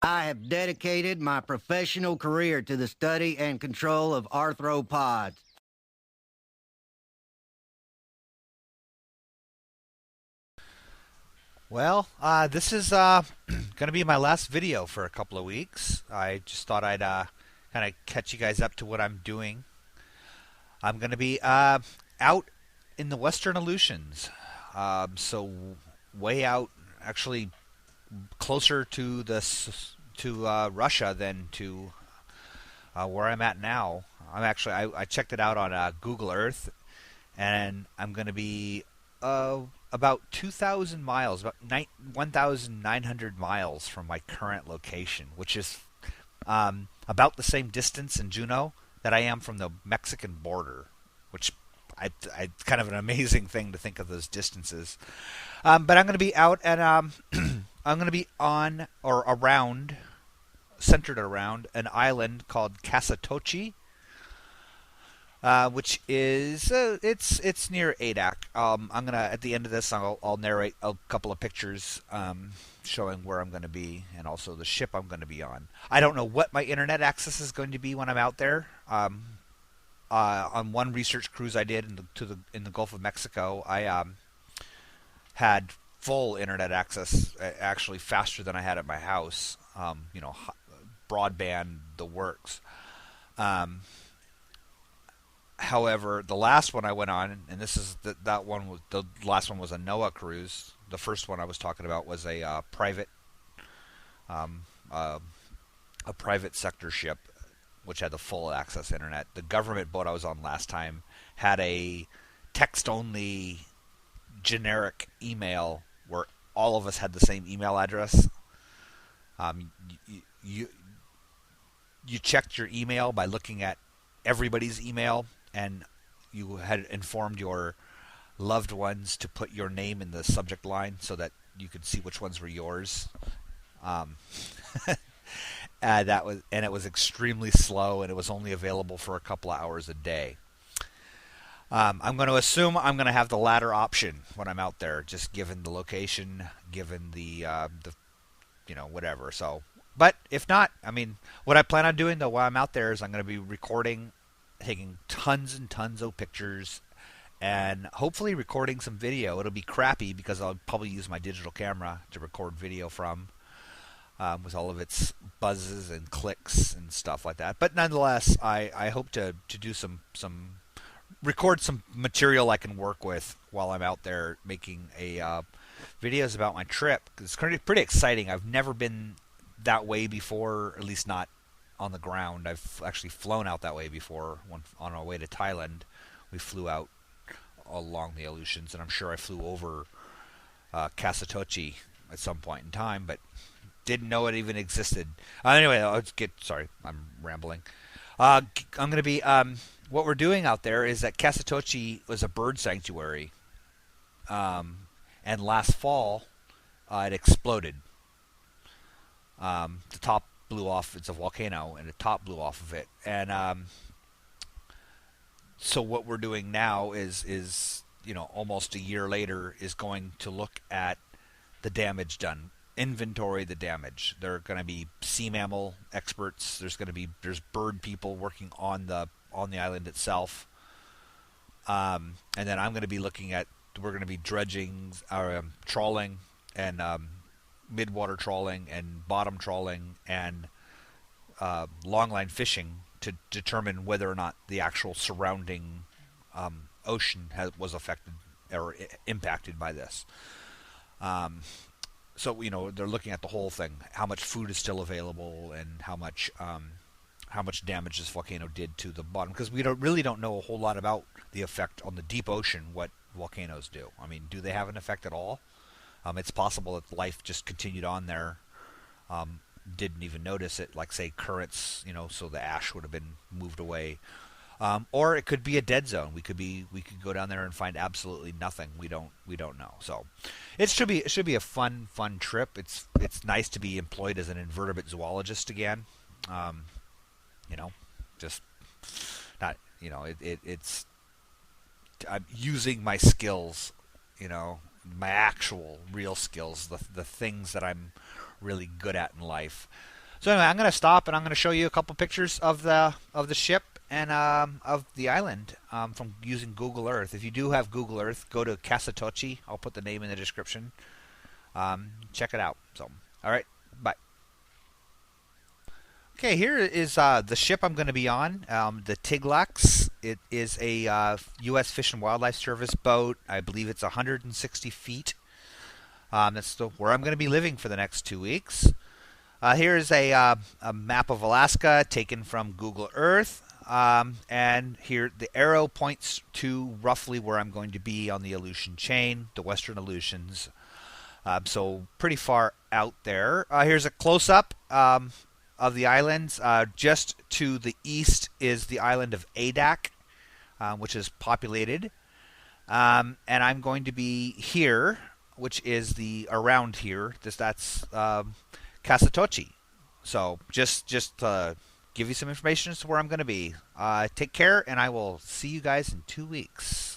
I have dedicated my professional career to the study and control of arthropods. Well, this is going to be my last video for a couple of weeks. I just thought I'd kind of catch you guys up to what I'm doing. I'm going to be out in the Western Aleutians, so way out, actually closer to Russia than to where I'm at now. I checked it out on Google Earth, and I'm going to be about 2,000 miles, about 1,900 miles from my current location, which is about the same distance in Juneau that I am from the Mexican border, which I kind of an amazing thing to think of those distances. But I'm going to be out and I'm going to be on or around, centered around an island called Kasotochi, which is it's near Adak. I'm gonna at the end of this I'll narrate a couple of pictures showing where I'm going to be and also the ship I'm going to be on. I don't know what my internet access is going to be when I'm out there. On one research cruise I did in the Gulf of Mexico, I had full internet access, actually faster than I had at my house. Broadband, the works. Um, However, the last one I went on, and this is that one was the last one was a NOAA cruise. The first one I was talking about was um, uh, a private sector ship, which had the full access internet. The government boat I was on last time had a text only generic email where all of us had the same email address. You checked your email by looking at everybody's email, and you had informed your loved ones to put your name in the subject line so that you could see which ones were yours. Um, and it was extremely slow, and it was only available for a couple of hours a day. I'm going to assume I'm going to have the latter option when I'm out there, just given the location, given the whatever. So, but if not, I mean, what I plan on doing though while I'm out there is I'm going to be recording, taking tons and tons of pictures, and hopefully recording some video. It'll be crappy because I'll probably use my digital camera to record video from, with all of its buzzes and clicks and stuff like that. But nonetheless, I hope to do some record some material I can work with while I'm out there making videos about my trip. 'Cause it's pretty exciting. I've never been that way before, at least not on the ground. I've actually flown out that way before. On our way to Thailand, we flew out along the Aleutians, and I'm sure I flew over Kasotochi at some point in time, but didn't know it even existed. Anyway, sorry, I'm rambling. I'm going to be what we're doing out there is that Kasotochi was a bird sanctuary, and last fall it exploded. The top blew off. It's a volcano, and the top blew off of it. And so what we're doing now is almost a year later is going to look at the damage done, inventory the damage. There are going to be sea mammal experts. There's bird people working on the island itself. And then we're going to be dredging, trawling, and midwater trawling and bottom trawling and longline fishing to determine whether or not the actual surrounding ocean was affected or impacted by this. Um, so they're looking at the whole thing: how much food is still available, and how much damage this volcano did to the bottom. Because we really don't know a whole lot about the effect on the deep ocean. What volcanoes do? I mean, do they have an effect at all? It's possible that life just continued on there, didn't even notice it, like say currents, so the ash would have been moved away. Or it could be a dead zone. We could go down there and find absolutely nothing. We don't know. So it should be a fun trip. It's nice to be employed as an invertebrate zoologist again. Um, you know, just not it's I'm using my skills, my actual real skills, the things that I'm really good at in life. So anyway, I'm going to stop and I'm going to show you a couple pictures of the ship and of the island from using Google Earth. If you do have Google Earth, go to Kasotochi. I'll put the name in the description. Check it out. So, all right, bye. Okay, here is the ship I'm going to be on, the Tiglax. It is a U.S. Fish and Wildlife Service boat. I believe it's 160 feet. That's where I'm going to be living for the next 2 weeks. Here's a map of Alaska taken from Google Earth. And here the arrow points to roughly where I'm going to be on the Aleutian chain, the Western Aleutians. So pretty far out there. Here's a close-up of the islands. Just to the east is the island of Adak, which is populated. And I'm going to be here, which is the around here. That's Kasotochi. So just to give you some information as to where I'm going to be. Take care, and I will see you guys in 2 weeks.